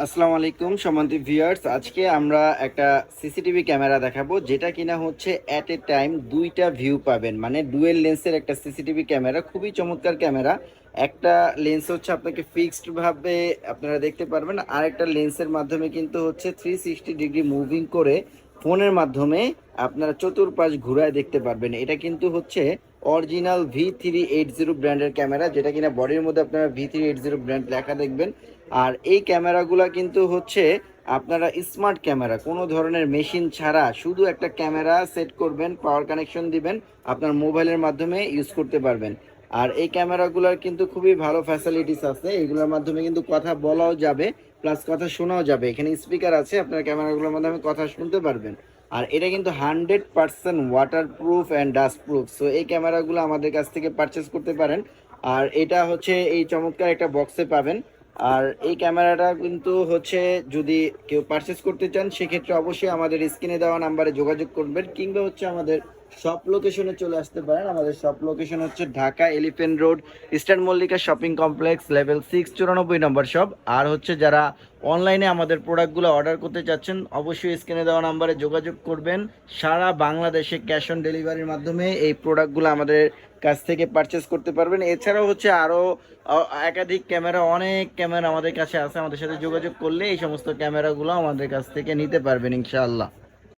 আসসালামু আলাইকুম সম্মানিত ভিউয়ার্স, আজকে আমরা একটা সিসিটিভি ক্যামেরা দেখাবো যেটা কিনা হচ্ছে অ্যাট এ টাইম দুইটা ভিউ পাবেন, মানে ডুয়েল লেন্সের একটা সিসিটিভি ক্যামেরা। খুবই চমৎকার ক্যামেরা। একটা লেন্স হচ্ছে আপনাকে ফিক্সড ভাবে আপনারা দেখতে পারবেন, আর একটা লেন্সের মাধ্যমে কিন্তু হচ্ছে 360 ডিগ্রি মুভিং করে ফোনের মাধ্যমে আপনারা চতুর্পাশ ঘুরায় দেখতে পারবেন। এটা কিন্তু হচ্ছে অরিজিনাল V380 ব্র্যান্ডের ক্যামেরা, যেটা কিনা বডির মধ্যে আপনারা V380 ব্র্যান্ড লেখা দেখবেন। আর এই ক্যামেরাগুলো কিন্তু হচ্ছে আপনারা স্মার্ট ক্যামেরা, কোনো ধরনের মেশিন ছাড়া শুধু একটা ক্যামেরা সেট করবেন, পাওয়ার কানেকশন দিবেন, আপনার মোবাইলের মাধ্যমে ইউজ করতে পারবেন। আর এই ক্যামেরাগুলোর কিন্তু খুবই ভালো ফ্যাসিলিটিস আছে, এগুলোর মাধ্যমে কিন্তু কথা বলাও যাবে, প্লাস কথা শোনাও যাবে। এখানে স্পিকার আছে, আপনার ক্যামেরাগুলোর মাধ্যমে কথা শুনতে পারবেন। আর এটা কিন্তু 100% water proof and dust proof. So এই ক্যামেরাগুলো আমাদের কাছ থেকে পারচেস করতে পারেন। আর এটা হচ্ছে এই চমৎকার একটা বক্সে পাবেন। আর এই ক্যামেরাটা কিন্তু হচ্ছে যদি কেউ পারচেস করতে চান সেক্ষেত্রে অবশ্যই আমাদের স্ক্রিনে দেওয়া নাম্বারে যোগাযোগ করবেন, কিংবা হচ্ছে আমাদের শপ লোকেশনে চলে আসতে পারেন। আমাদের শপ লোকেশন হচ্ছে Dhaka elephant road, eastern Mallika shopping complex, level 6, 94 নম্বর শপ। আর হচ্ছে যারা অনলাইনে আমাদের প্রোডাক্টগুলো অর্ডার করতে চাচ্ছেন অবশ্যই স্ক্রিনে দেওয়া নাম্বারে যোগাযোগ করবেন। সারা বাংলাদেশে ক্যাশ অন ডেলিভারির মাধ্যমে এই প্রোডাক্টগুলো আমাদের কাছ থেকে পারচেস করতে পারবেন। এছাড়াও হচ্ছে আরও একাধিক ক্যামেরা, অনেক ক্যামেরা আমাদের কাছে আছে। আমাদের সাথে যোগাযোগ করলে এই সমস্ত ক্যামেরাগুলো আমাদের কাছ থেকে নিতে পারবেন ইনশাআল্লাহ।